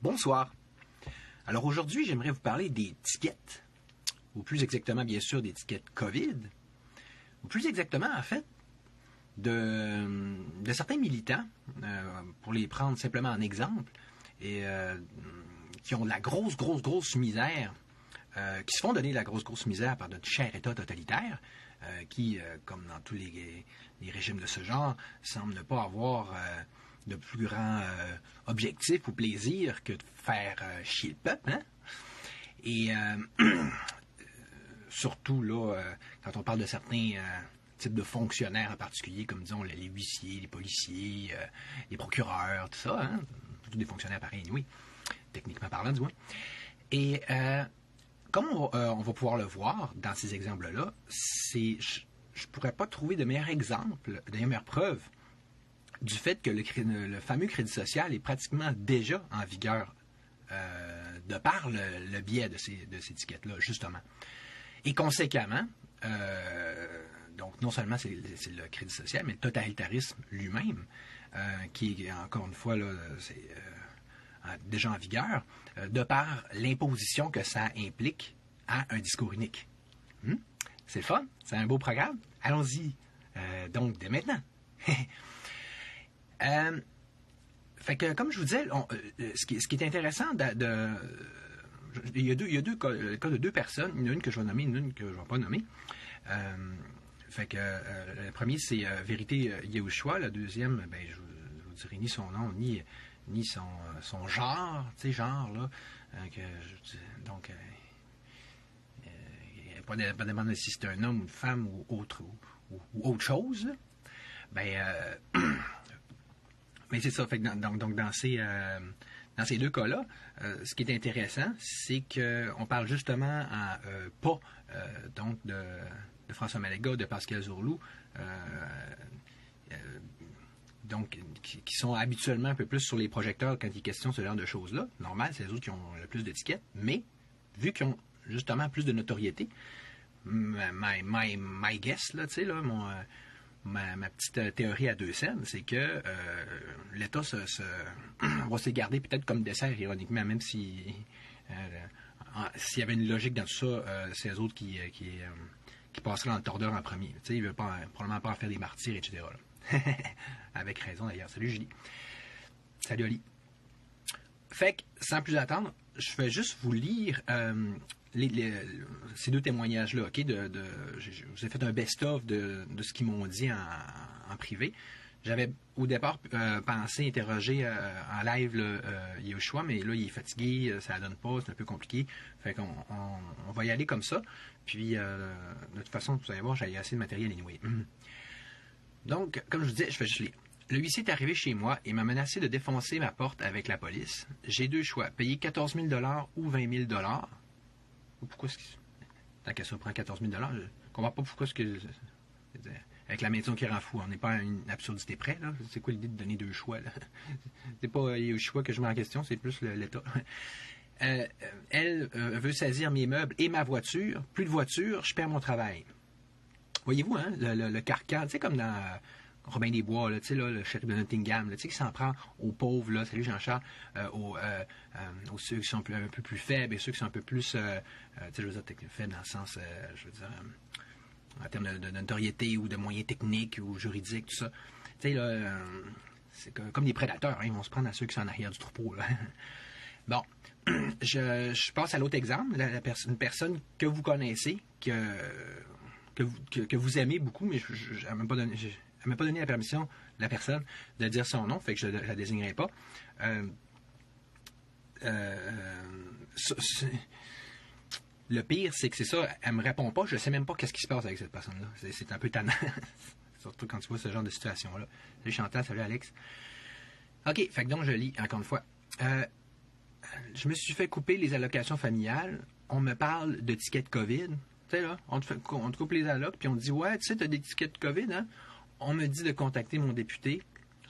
Bonsoir. Alors aujourd'hui, j'aimerais vous parler des tickets, ou plus exactement, bien sûr, des tickets COVID, ou plus exactement, en fait, de certains militants, pour les prendre simplement en exemple, et qui ont de la grosse misère, qui se font donner de la grosse misère par notre cher État totalitaire, qui, comme dans tous les régimes de ce genre, semble ne pas avoir de plus grand objectif ou plaisir que de faire chier le peuple. Hein? Et surtout, là, quand on parle de certains types de fonctionnaires en particulier, comme disons les huissiers, les policiers, les procureurs, tout ça, hein? Tous des fonctionnaires pareils, oui, techniquement parlant, du moins. Et comme on va pouvoir le voir dans ces exemples-là, je ne pourrais pas trouver de meilleur exemple, de meilleure preuve du fait que le fameux crédit social est pratiquement déjà en vigueur de par le biais de ces étiquettes-là, justement. Et conséquemment, donc non seulement c'est le crédit social, mais le totalitarisme lui-même, qui est encore une fois là, c'est déjà en vigueur, de par l'imposition que ça implique à un discours unique. C'est le fun, c'est un beau programme. Allons-y, donc, dès maintenant. Fait que, comme je vous disais, ce qui est intéressant il y a deux cas, le cas de deux personnes, une que je vais nommer, une que je ne vais pas nommer. Fait que le premier, c'est Vérité Yehoshua. Le deuxième, ben, je vous dirai ni son nom, ni son genre, tu sais, genre, là. Donc, pas dépendant si c'est un homme ou une femme ou autre chose, là. Ben, mais c'est ça. Fait que donc dans ces deux cas-là, ce qui est intéressant, c'est qu'on parle justement pas donc de François Maléga, de Pascal Zourlou, donc qui sont habituellement un peu plus sur les projecteurs quand il est question de ce genre de choses-là. Normal, c'est les autres qui ont le plus d'étiquettes, mais vu qu'ils ont justement plus de notoriété, my guess, là, tu sais, là, ma petite théorie à deux scènes, c'est que l'État va se garder peut-être comme dessert, ironiquement, même si s'il y avait une logique dans tout ça, c'est eux autres qui passeraient dans le tordeur en premier. Tu sais, ils ne veulent probablement pas en faire des martyrs, etc. Avec raison, d'ailleurs. Salut, Julie. Salut, Oli. Fait que, sans plus attendre, je vais juste vous lire ces deux témoignages-là, OK? Je vous ai fait un best-of de ce qu'ils m'ont dit en privé. J'avais au départ pensé interroger en live Yehoshua, mais là, il est fatigué, ça ne donne pas, c'est un peu compliqué. Fait qu'on va y aller comme ça. Puis, de toute façon, vous allez voir, j'ai assez de matériel anyway. Donc, comme je vous disais, je vais juste lire. Le huissier est arrivé chez moi et m'a menacé de défoncer ma porte avec la police. J'ai deux choix, payer 14 000 $ ou 20 000 $. Pourquoi est-ce que... Tant qu'à ça prend 14 000 $, je ne comprends pas pourquoi est-ce que... Avec la maison qui rend fou, on n'est pas à une absurdité près, là. C'est quoi l'idée de donner deux choix, là? C'est pas le choix que je mets en question, c'est plus l'État. Elle veut saisir mes meubles et ma voiture. Plus de voiture, je perds mon travail. Voyez-vous, hein, le carcan, tu sais, comme dans Robin des Bois, là, tu sais, là, le shérif de Nottingham, là, tu sais, qui s'en prend aux pauvres, là, salut Jean-Charles, aux ceux qui sont un peu plus faibles et ceux qui sont un peu plus, tu sais, je veux dire, faibles dans le sens, je veux dire, en termes de notoriété ou de moyens techniques ou juridiques, tout ça. Tu sais, là, c'est comme des prédateurs, hein, ils vont se prendre à ceux qui sont en arrière du troupeau, là. Bon, je passe à l'autre exemple, une personne que vous connaissez, que vous aimez beaucoup, mais elle ne m'a pas donné la permission, la personne, de dire son nom, fait que je ne la désignerai pas. Le pire, c'est que c'est ça, elle me répond pas, je ne sais même pas qu'est-ce qui se passe avec cette personne-là. C'est un peu tannant, surtout quand tu vois ce genre de situation-là. Salut Chantal, salut Alex. OK, fait que donc je lis, encore une fois. Je me suis fait couper les allocations familiales. On me parle de tickets de COVID. Tu sais, là, on te coupe les allocs, puis on te dit, ouais, tu sais, tu as des tickets de COVID, hein? On me dit de contacter mon député.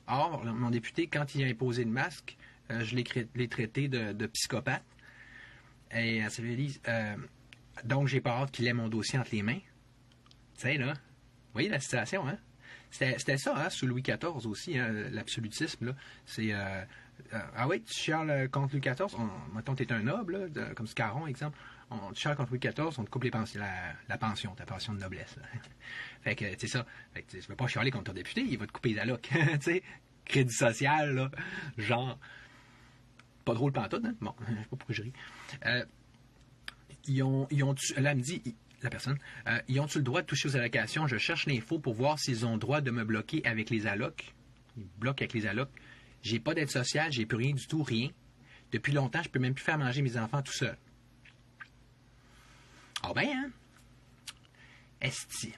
Or, mon député, quand il a imposé le masque, je l'ai traité de psychopathe. Et ça lui dit, donc j'ai pas hâte qu'il ait mon dossier entre les mains. Tu sais, là, vous voyez la situation, hein? C'était ça, hein, sous Louis XIV aussi, hein, l'absolutisme, là. C'est Ah oui, tu chiales contre Louis XIV. Mettons, tu es un noble, comme Scarron, exemple. Tu chiales contre Louis XIV, on te coupe la pension, ta pension de noblesse. Là. Fait que, c'est ça. Fait que, tu veux pas chialer contre ton député, il va te couper les allocs. Tu sais, crédit social, là. Genre, pas drôle pantoute, hein? Bon, je sais pas pourquoi je ris. Là, elle me dit, la personne, ils ont-tu le droit de toucher aux allocations? Je cherche l'info pour voir s'ils ont le droit de me bloquer avec les allocs. Ils bloquent avec les allocs. J'ai pas d'aide sociale, j'ai plus rien du tout, rien. Depuis longtemps, je peux même plus faire manger mes enfants tout seul. Ah ben, hein? Esti.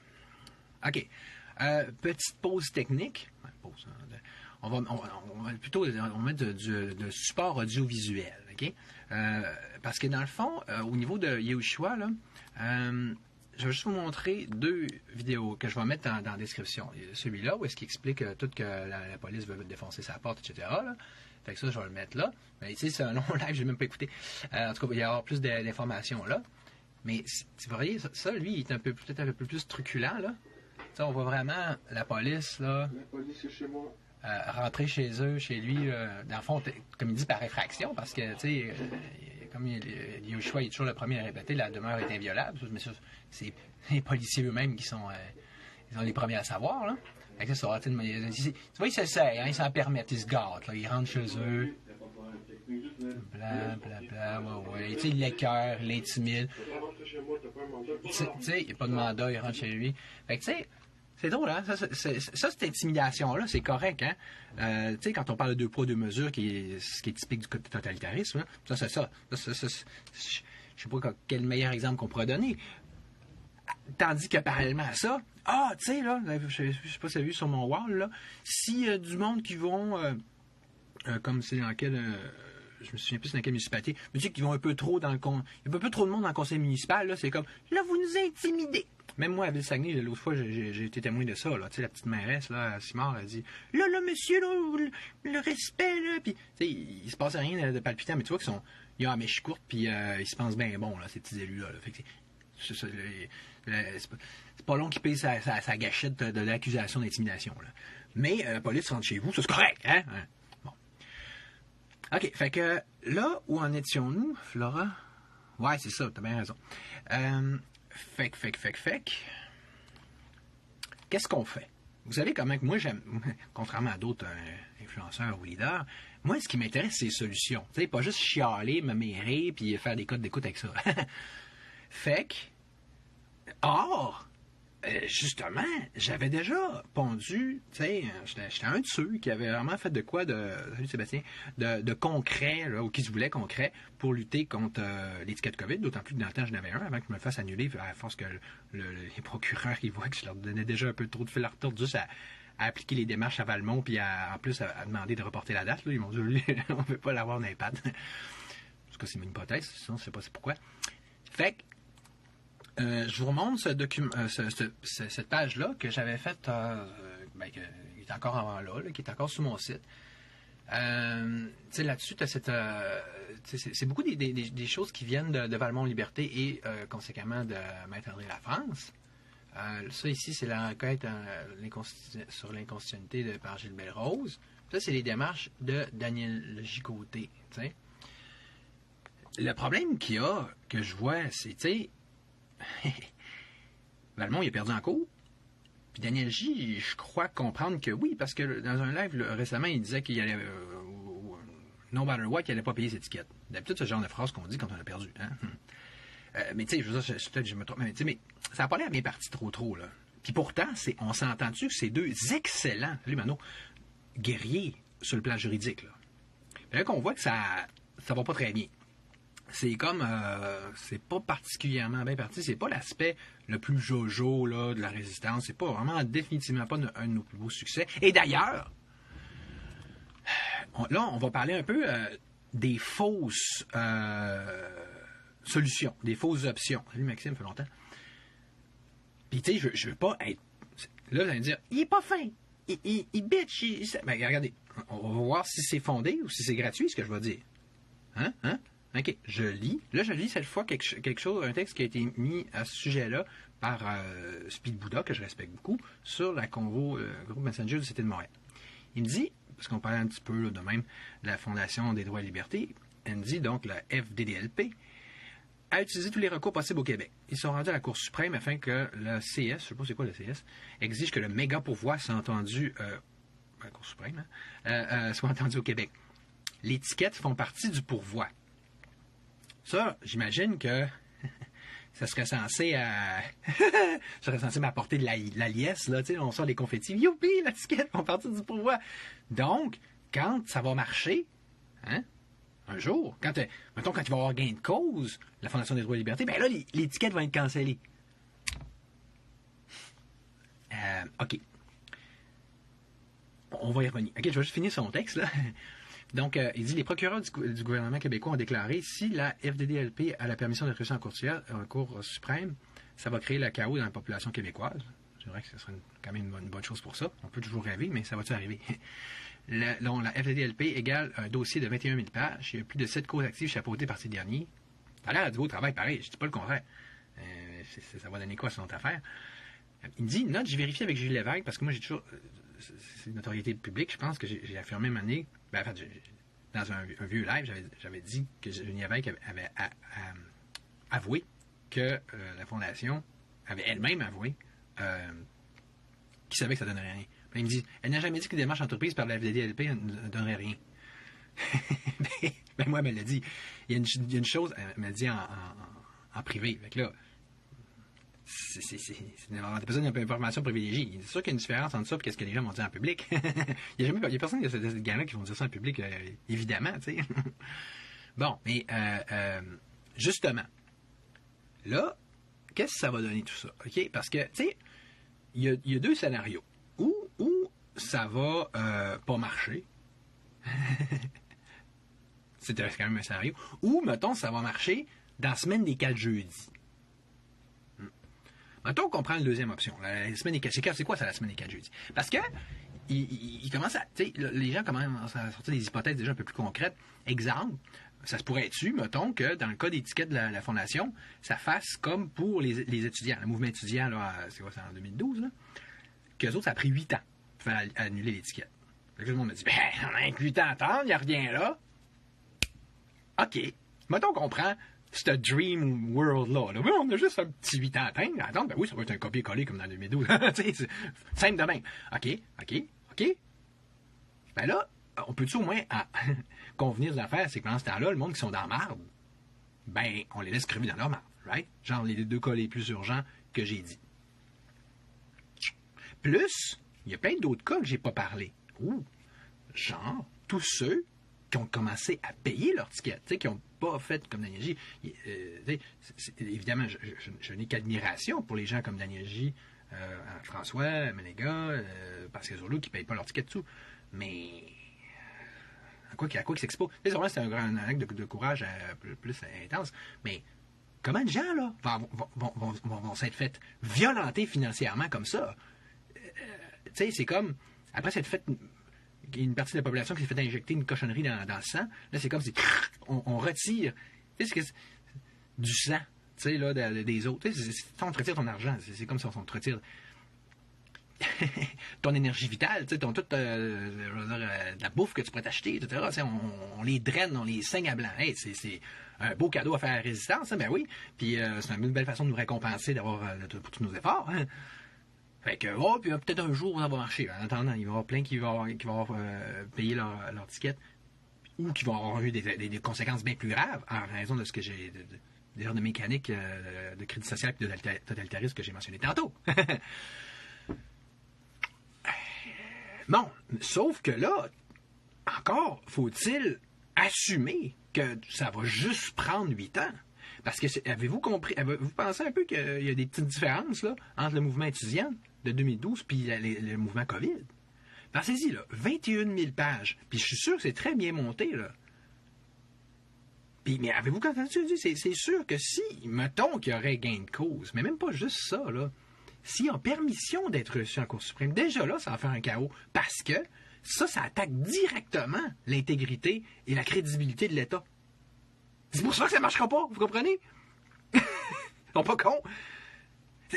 OK. Petite pause technique. Pause, hein, on va plutôt mettre de support audiovisuel. OK? Parce que dans le fond, au niveau de Yehoshua, là, je vais juste vous montrer 2 vidéos que je vais mettre dans la description. Celui-là, où est-ce qu'il explique tout que la police veut défoncer sa porte, etc. Là. Fait que ça, je vais le mettre là. Mais tu sais, c'est un long live, je n'ai même pas écouté. En tout cas, il va y avoir plus d'informations là. Mais, vous voyez, ça, lui, il est peut-être un peu plus truculent, là. T'sais, on voit vraiment la police, là. La police est chez moi. Rentrer chez eux, chez lui, dans le fond, comme il dit, par effraction, parce que, tu sais, comme Yehoshua est toujours le premier à répéter, la demeure est inviolable. Mais ça, c'est les policiers eux-mêmes qui sont ils sont les premiers à savoir, là. Fait que ça, tu vois, ils s'essayent, hein, ils s'en permettent, ils se gâtent, là, ils rentrent chez eux. Bla, bla, bla, ouais. Tu sais, il l'écœure, il l'intimide. Tu sais, il n'y a pas de mandat, il rentre chez lui. Fait que, tu sais, c'est drôle, hein? Ça, cette intimidation-là, c'est correct, hein? Tu sais, quand on parle de 2 poids, 2 mesures, ce qui est typique du totalitarisme, hein? Ça, c'est ça. Je sais pas quel meilleur exemple qu'on pourrait donner. Tandis que parallèlement à ça, tu sais, là, je sais pas si vous avez vu sur mon wall, là, s'il y a du monde qui vont, comme c'est dans quel... je me souviens plus dans quelle municipalité, mais tu sais qu'ils vont un peu trop dans le il y a un peu trop de monde dans le conseil municipal, là, c'est comme, là, vous nous intimidez. Même moi, à Ville-Saguenay, l'autre fois, j'ai été témoin de ça, là, tu sais, la petite mairesse, là, Simard, elle dit, là, monsieur, là, le respect, là, puis, tu sais, il se passe rien de palpitant, mais tu vois qu'ils ils ont la mèche courte, puis ils se pensent bien bons, là, ces petits élus-là, là. Fait que c'est pas long qu'ils payent sa gâchette de l'accusation d'intimidation, là. Mais la police rentre chez vous, ça c'est correct, hein? Bon. OK, fait que là, où en étions-nous, Flora? Ouais, c'est ça, t'as bien raison. Fait que. Qu'est-ce qu'on fait? Vous savez comment que moi, j'aime, contrairement à d'autres influenceurs ou leaders, moi, ce qui m'intéresse, c'est les solutions. Tu sais, pas juste chialer, me mérer, puis faire des codes d'écoute avec ça. Fait que, justement, j'avais déjà pondu, tu sais, j'étais un de ceux qui avait vraiment fait de quoi salut Sébastien, de concret, là, ou qui se voulait concret, pour lutter contre l'étiquette COVID, d'autant plus que dans le temps, j'en avais un, avant que je me fasse annuler, à force que les procureurs, ils voient que je leur donnais déjà un peu trop de fil à retordre, juste à appliquer les démarches à Valmont, puis en plus à demander de reporter la date, là, ils m'ont dit, on ne veut pas l'avoir dans l'iPad. En tout cas, c'est une hypothèse, sinon je sais pas c'est pourquoi. Fait que, je vous remontre cette page-là que j'avais faite, qui est encore là, qui est encore sur mon site. Là-dessus, c'est beaucoup des choses qui viennent de Valmont Liberté et conséquemment de Maître André Lafrance. Ça ici, c'est l'enquête sur l'inconstitutionnalité par Gilles Belrose. Ça, c'est les démarches de Daniel Gigoté. T'sais. Le problème qu'il y a, que je vois, c'est, tu sais, Valmont, il a perdu en cours. Puis Daniel J, je crois comprendre que oui, parce que dans un live récemment, il disait qu'il allait, no matter what, qu'il n'allait pas payer ses étiquettes. D'habitude, ce genre de phrase qu'on dit quand on a perdu. Hein? Mais tu sais, je veux dire, peut-être que je me trompe, mais ça n'a pas l'air bien parti trop, là. Puis pourtant, on s'entend-tu que c'est 2 excellents, salut Mano, guerriers sur le plan juridique, là. Puis là qu'on voit que ça va pas très bien. C'est comme, c'est pas particulièrement bien parti. C'est pas l'aspect le plus jojo là, de la résistance. C'est pas vraiment, définitivement pas un de nos plus beaux succès. Et d'ailleurs, on va parler un peu des fausses solutions, des fausses options. Salut Maxime, ça fait longtemps. Puis tu sais, je veux pas être... Là, vous allez me dire, il est pas fin. Il bitch. Ben, regardez, on va voir si c'est fondé ou si c'est gratuit, ce que je vais dire. Hein? OK, je lis. Là, je lis cette fois quelque chose, un texte qui a été mis à ce sujet-là par Speed Bouddha, que je respecte beaucoup, sur la convo groupe Messenger du Cité de Montréal. Il me dit, parce qu'on parlait un petit peu là, de même de la Fondation des droits et libertés, elle dit donc la FDDLP, a utilisé tous les recours possibles au Québec. Ils sont rendus à la Cour suprême afin que le CS, je ne sais pas c'est quoi le CS, exige que le méga pourvoi soit entendu, la Cour suprême, soit entendu au Québec. Les tickets font partie du pourvoi. Ça, j'imagine que ça serait censé m'apporter de la liesse, là, tu sais, on sort des confettis, youpi, la ticket font partie du pourvoi. Donc, quand ça va marcher, hein, un jour, mettons, quand il va y avoir gain de cause, la Fondation des droits et libertés, ben là, les tickets vont être cancellés. OK. On va y revenir. OK, je vais juste finir son texte, là. Donc, il dit, les procureurs du gouvernement québécois ont déclaré, si la FDDLP a la permission d'être reçue en Cour suprême, ça va créer le chaos dans la population québécoise. C'est vrai que ce serait quand même une bonne chose pour ça. On peut toujours rêver, mais ça va-tu arriver? La FDDLP égale un dossier de 21 000 pages. Il y a plus de 7 causes actives chapeautées par ces derniers. Ça a l'air du beau travail, pareil. Je ne dis pas le contraire. Ça va donner quoi sur notre affaire? Il me dit, note, j'ai vérifié avec Gilles Lévesque, parce que moi, j'ai toujours... C'est une notoriété publique, je pense que j'ai affirmé une année... dans un vieux live, j'avais dit que Gilles Lévesque avait avoué que la Fondation avait elle-même avoué qu'il savait que ça ne donnerait rien. Puis il me dit, elle n'a jamais dit que les démarches entreprises par la FDDLP ne donneraient rien. Mais moi, elle me l'a dit. Il y a une chose, elle me l'a dit en privé. Fait que là, c'est des personnes qui ont une information privilégiée. C'est sûr qu'il y a une différence entre ça et ce que les gens vont dire en public. Il y a personne qui a ces gars-là qui vont dire ça en public, évidemment, tu sais. Bon, mais justement, là, qu'est-ce que ça va donner tout ça? OK? Parce que, tu sais, il y a deux scénarios. Où ça va pas marcher. C'est quand même un scénario. Ou, mettons, ça va marcher dans la semaine des 4 jeudis. Mettons qu'on prend la deuxième option. La semaine des 4... C'est quoi ça, la semaine des 4 jeudis? Parce que il commence à... Les gens commencent à sortir des hypothèses déjà un peu plus concrètes. Exemple, ça se pourrait être mettons, que dans le cas des tickets de la Fondation, ça fasse comme pour les étudiants. Le mouvement étudiant, là, c'est quoi, c'est en 2012, là? Qu'eux autres, ça a pris 8 ans pour faire annuler l'étiquette. Tout le monde me dit, on a 8 ans à attendre, il n'y a rien là. OK. Mettons qu'on prend ce dream world-là. Oui, on a juste un petit 8 ans à attendre. Ben oui, ça va être un copier-coller comme dans 2012. C'est simple de même. OK. Ben là, on peut-tu au moins convenir de l'affaire, c'est que pendant ce temps-là, le monde qui sont dans la marde, ben, on les laisse crever dans leur marde, right? Genre les 2 cas les plus urgents que j'ai dit. Plus, il y a plein d'autres cas que j'ai pas parlé. Genre, tous ceux qui ont commencé à payer leur ticket, qui n'ont pas fait comme Daniel J. Évidemment, je n'ai qu'admiration pour les gens comme Daniel J, François, Ménéga, Pascal Zolo qui ne payent pas leur ticket dessous. Mais à quoi qu'ils s'exposent? C'est un acte de courage plus intense. Mais comment de gens là vont s'être fait violenter financièrement comme ça? C'est comme, après s'être fait une partie de la population qui s'est fait injecter une cochonnerie dans le sang, là c'est comme si on retire du sang là, des autres. On te retire ton argent, c'est comme si on te retire ton énergie vitale, toute la bouffe que tu pourrais t'acheter, etc. On les draine, on les saigne à blanc. Hey, c'est un beau cadeau à faire à la résistance, hein, ben oui. Puis c'est une belle façon de nous récompenser pour tous nos efforts. Hein. Fait que, puis peut-être un jour, ça va marcher. En attendant, il va y avoir plein qui vont payer leur ticket ou qui vont avoir eu des conséquences bien plus graves en raison de ce que j'ai, de mécanique de crédit social et de totalitarisme que j'ai mentionné tantôt. Bon, sauf que là, encore, faut-il assumer que ça va juste prendre 8 ans? Parce que, avez-vous compris, vous pensez un peu qu'il y a des petites différences là, entre le mouvement étudiant de 2012 puis le mouvement COVID? Pensez-y, là, 21 000 pages. Puis je suis sûr que c'est très bien monté, là. Puis, mais avez-vous entendu? C'est sûr que si, mettons qu'il y aurait gain de cause, mais même pas juste ça, là. S'ils ont permission d'être reçus en Cour suprême, déjà là, ça va faire un chaos. Parce que ça attaque directement l'intégrité et la crédibilité de l'État. C'est pour ça que ça ne marchera pas, vous comprenez? Ils sont pas cons.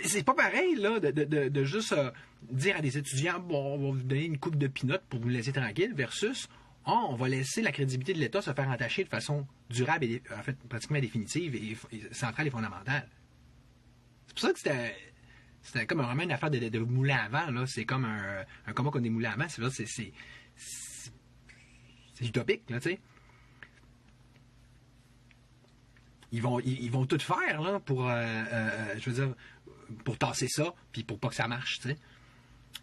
C'est pas pareil, là, de juste dire à des étudiants, bon, on va vous donner une coupe de peanuts pour vous laisser tranquille, versus, on va laisser la crédibilité de l'État se faire entacher de façon durable et, en fait, pratiquement définitive et centrale et fondamentale. C'est pour ça que c'était comme vraiment une affaire de moulin à vent, là. C'est comme un combat contre des moulins à vent. C'est utopique, là, tu sais. Ils vont tout faire, là, pour, je veux dire, pour tasser ça, puis pour pas que ça marche, tu sais.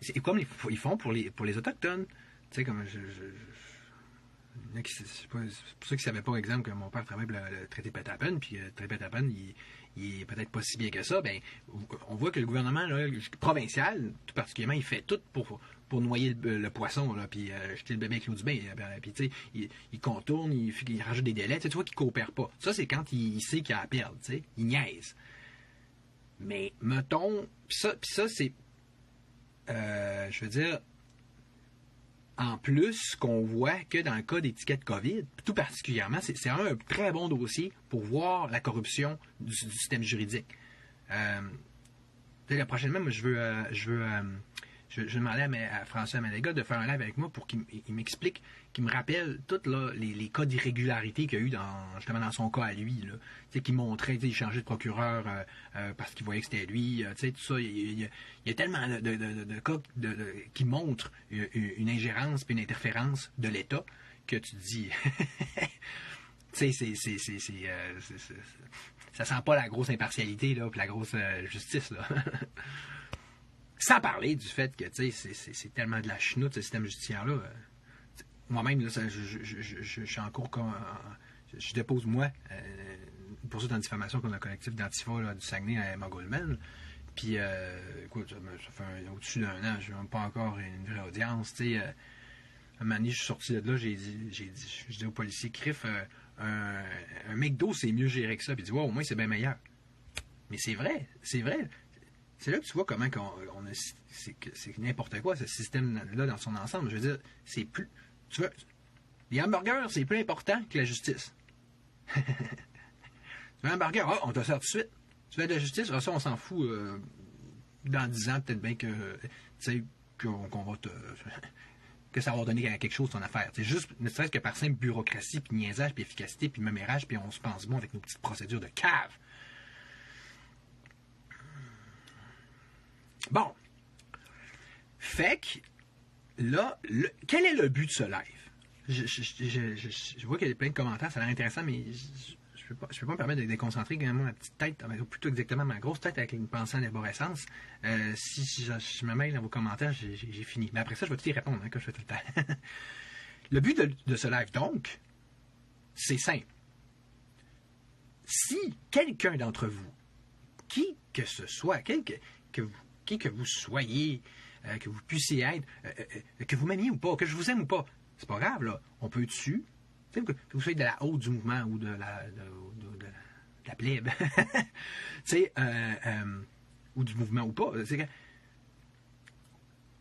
C'est comme ils font pour les Autochtones. Tu sais, comme c'est pour ceux qui ne savaient pas, exemple, que mon père travaille pour le traité Pétapen, puis le traité Pétapen, il est peut-être pas si bien que ça, ben, on voit que le gouvernement là, provincial, tout particulièrement, il fait tout pour noyer le poisson, là, puis jeter le bébé avec l'eau du bain. Puis, tu sais, il contourne, il rajoute des délais. Tu vois qu'il ne coopère pas. Ça, c'est quand il sait qu'il a à perdre. Tu sais, il niaise. Mais, mettons, puis ça c'est, je veux dire, en plus, qu'on voit que dans le cas d'étiquette COVID, tout particulièrement, c'est un très bon dossier pour voir la corruption du système juridique. Prochainement, moi, je veux demander à François Maléga de faire un live avec moi pour qu'il m'explique, qu'il me rappelle tous les cas d'irrégularité qu'il y a eu justement dans son cas à lui. Là. Qu'il montrait, il changeait de procureur parce qu'il voyait que c'était lui. Tout ça, il y a tellement de cas qui montrent une ingérence et une interférence de l'État que tu te dis... ça sent pas la grosse impartialité là, puis la grosse justice. Là. Sans parler du fait que c'est tellement de la chenoute, ce système judiciaire-là. Moi-même, là, je suis en cours je dépose, moi, une poursuite en diffamation contre le collectif d'Antifa là, du Saguenay à Emma Goldman. Puis, écoute, ça fait au-dessus d'un an, je n'ai même pas encore une vraie audience. Un moment donné, je suis sorti de là, j'ai dit au policier Criff, un McDo, c'est mieux géré que ça. Puis il dit, wow, au moins, c'est bien meilleur. Mais c'est vrai, c'est vrai. C'est là que tu vois comment c'est n'importe quoi, ce système-là, dans son ensemble. Je veux dire, c'est plus... Tu vois, les hamburgers, c'est plus important que la justice. Tu veux un hamburger, on te sert tout de suite. Tu veux de la justice, ça, on s'en fout. Dans 10 ans, peut-être bien que... Tu sais, qu'on va te... que ça va donner quelque chose ton affaire. C'est juste, ne serait-ce que par simple bureaucratie, puis niaisage, puis efficacité, puis mémérage, puis on se pense bon avec nos petites procédures de cave. Bon. Fait que, là, quel est le but de ce live? Je vois qu'il y a plein de commentaires, ça a l'air intéressant, mais je peux pas me permettre de déconcentrer quand même ma petite tête, plutôt exactement ma grosse tête avec une pensée en arborescence. Si je me mêle dans vos commentaires, j'ai fini. Mais après ça, je vais tout y répondre, comme je fais tout le temps. Le but de ce live, donc, c'est simple. Si quelqu'un d'entre vous, qui que ce soit, qui que vous soyez, que vous puissiez être, que vous m'aimiez ou pas, que je vous aime ou pas, c'est pas grave, là. On peut être dessus. Que vous soyez de la haute du mouvement ou de la plèbe. Ou du mouvement ou pas.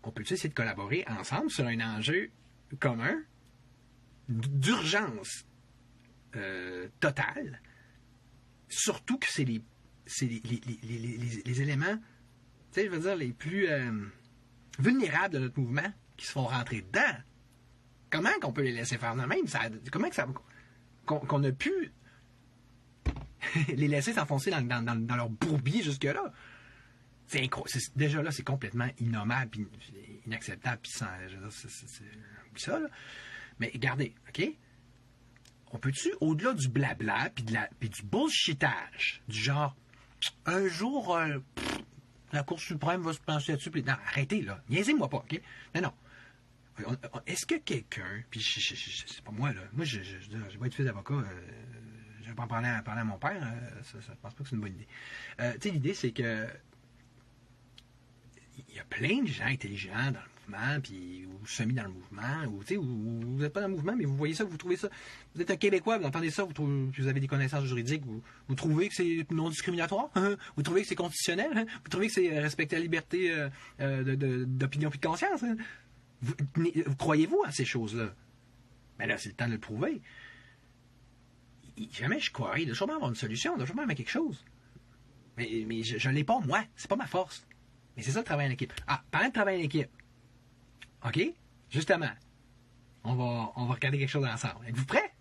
On peut essayer de collaborer ensemble sur un enjeu commun d'urgence totale. Surtout que c'est les éléments, je veux dire, les plus vulnérables de notre mouvement qui se font rentrer dedans. Comment qu'on peut les laisser faire de même? Comment qu'on a pu les laisser s'enfoncer dans leur bourbier jusque-là? Déjà là, c'est complètement innommable, inacceptable, puis c'est ça, là. Mais regardez, OK? On peut-tu, au-delà du blabla, puis du bullshitage, du genre, un jour, la Cour suprême va se pencher là-dessus, puis non, arrêtez, là, niaisez-moi pas, OK? Non. Est-ce que quelqu'un, puis c'est pas moi, là, moi, je vais être fils d'avocat, je vais pas en parler à mon père, je pense pas que c'est une bonne idée. Tu sais, l'idée, c'est que il y a plein de gens intelligents dans le mouvement, puis ou semi dans le mouvement, ou vous n'êtes pas dans le mouvement, mais vous voyez ça, vous trouvez ça. Vous êtes un Québécois, vous entendez ça, vous avez des connaissances juridiques, vous trouvez que c'est non discriminatoire, hein? Vous trouvez que c'est constitutionnel, hein? Vous trouvez que c'est respecter la liberté d'opinion et de conscience. Hein? Vous croyez-vous à ces choses-là? Ben là, c'est le temps de le prouver. Jamais je croirais. Il doit sûrement avoir une solution, il doit sûrement avoir quelque chose. Mais je ne l'ai pas, moi. C'est pas ma force. Mais c'est ça le travail en équipe. Ah, parlant de travail en équipe. OK? Justement. On va regarder quelque chose ensemble. Êtes-vous prêts?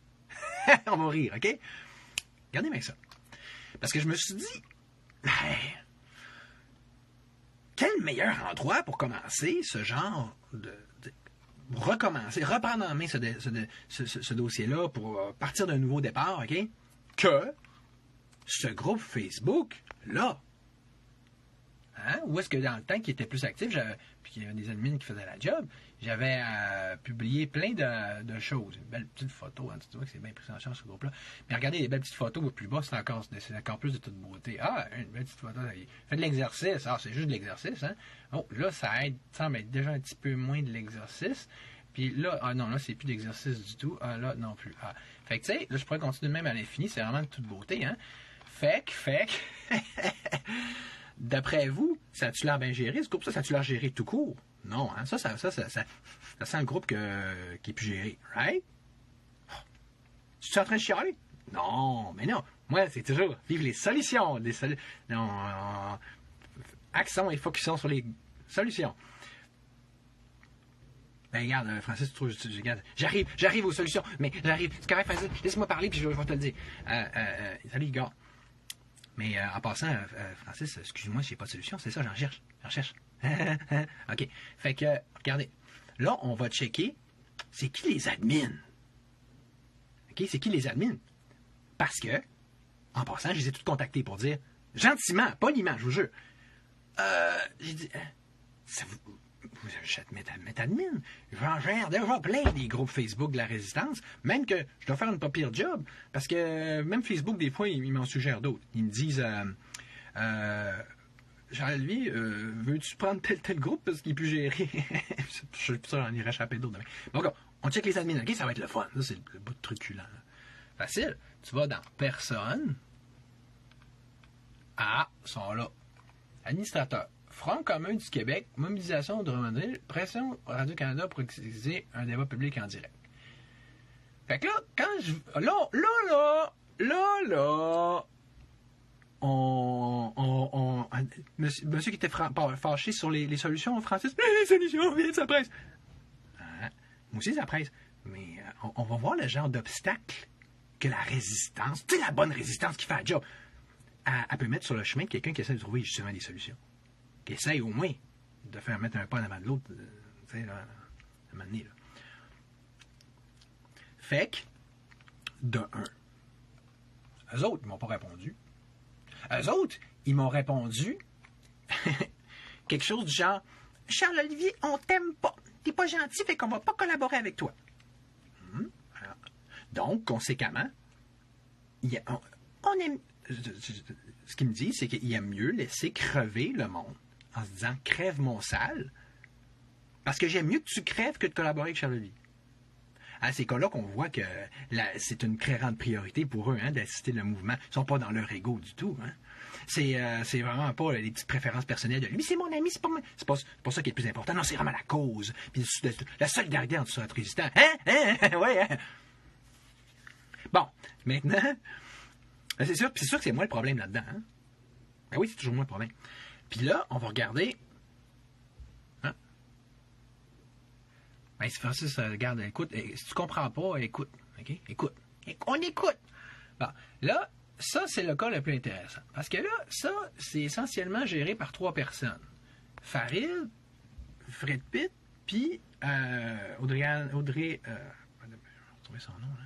On va rire, OK? Regardez bien ça. Parce que je me suis dit, quel meilleur endroit pour commencer ce genre de recommencer, reprendre en main ce dossier-là pour partir d'un nouveau départ, OK? Que ce groupe Facebook-là. Hein? Où est-ce que dans le temps qui était plus actif, puis il y avait des admins qui faisaient la job, j'avais publié plein de choses. Une belle petite photo, hein, tu vois que c'est bien pris en charge ce groupe-là. Mais regardez les belles petites photos au plus bas, c'est encore plus de toute beauté. Ah, une belle petite photo. Fait de l'exercice. Ah, c'est juste de l'exercice, hein? Oh, là, ça semble être déjà un petit peu moins de l'exercice. Puis là, ah non, là, c'est plus d'exercice du tout. Ah, là, non plus. Ah. Fait que, tu sais, là, je pourrais continuer même à l'infini. C'est vraiment de toute beauté, hein? Fait que... D'après vous, ça a-tu l'air bien géré, ce groupe? Ça a-tu l'air géré tout court? Non, hein? Ça sent un groupe qui est plus géré, right? Tu es en train de chialer? Non, mais non. Moi, c'est toujours vivre les solutions. Accent et focusons sur les solutions. Ben, regarde, Francis, regarde, j'arrive aux solutions. Mais j'arrive. C'est correct, Francis, laisse-moi parler, puis je vais te le dire. Salut, les gars. Mais en passant, Francis, excuse-moi, j'ai pas de solution, c'est ça, j'en cherche. OK. Fait que, regardez, là, on va checker, c'est qui les admins? OK, c'est qui les admins? Parce que, en passant, je les ai tous contactés pour dire, gentiment, poliment, je vous jure, j'ai dit, je vais mettre admin. J'en gère déjà plein des groupes Facebook de la résistance, même que je dois faire une pas pire job, parce que même Facebook, des fois, ils m'en suggèrent d'autres. Ils me disent, Jean-Louis, veux-tu prendre tel groupe parce qu'il est plus géré? Je suis sûr j'en ai réchappé d'autres demain. Donc, on check les admins, OK? Ça va être le fun. Ça, c'est le bout de truculent. Facile. Tu vas dans Personne. Ah, ils sont là. Administrateur. Front commun du Québec, mobilisation de Drummondville, pression Radio-Canada pour utiliser un débat public en direct. Fait que là, quand je... Là, monsieur qui était fâché sur les solutions, Francis, les solutions, viens de sa presse. Moi aussi, ça presse. Mais on va voir le genre d'obstacle que la résistance, tu sais, la bonne résistance qui fait la job, elle peut mettre sur le chemin de quelqu'un qui essaie de trouver justement des solutions. Qui essaye au moins de faire mettre un pas en avant de l'autre, tu sais, là, à un moment donné, là. Fait que, de un, eux autres, ils m'ont pas répondu. Eux autres, ils m'ont répondu quelque chose du genre, Charles-Olivier, on t'aime pas. T'es pas gentil, fait qu'on va pas collaborer avec toi. Donc, conséquemment, on aime... Ce qu'il me dit, c'est qu'il aime mieux laisser crever le monde en se disant « crève mon sale », parce que j'aime mieux que tu crèves que de collaborer avec Charles-Olivier. À ces cas-là qu'on voit que c'est une très grande priorité pour eux, hein, d'assister le mouvement. Ils ne sont pas dans leur ego du tout. Hein. C'est vraiment pas les petites préférences personnelles de lui. C'est mon ami, c'est pas ça qui est le plus important. Non, c'est vraiment la cause. Puis la solidarité entre notre résistants. Hein? Ouais, hein? Bon, maintenant, c'est sûr que c'est moi le problème là-dedans. Hein? Ben oui, c'est toujours moi le problème. Puis là, on va regarder. Hein? Ben, si Francis, regarde, écoute. Si tu comprends pas, écoute. OK? Écoute. On écoute. Bon, là, ça, c'est le cas le plus intéressant. Parce que là, ça, c'est essentiellement géré par 3 personnes. Farid, Fred Pitt, puis Audrey... je vais retrouver son nom, là.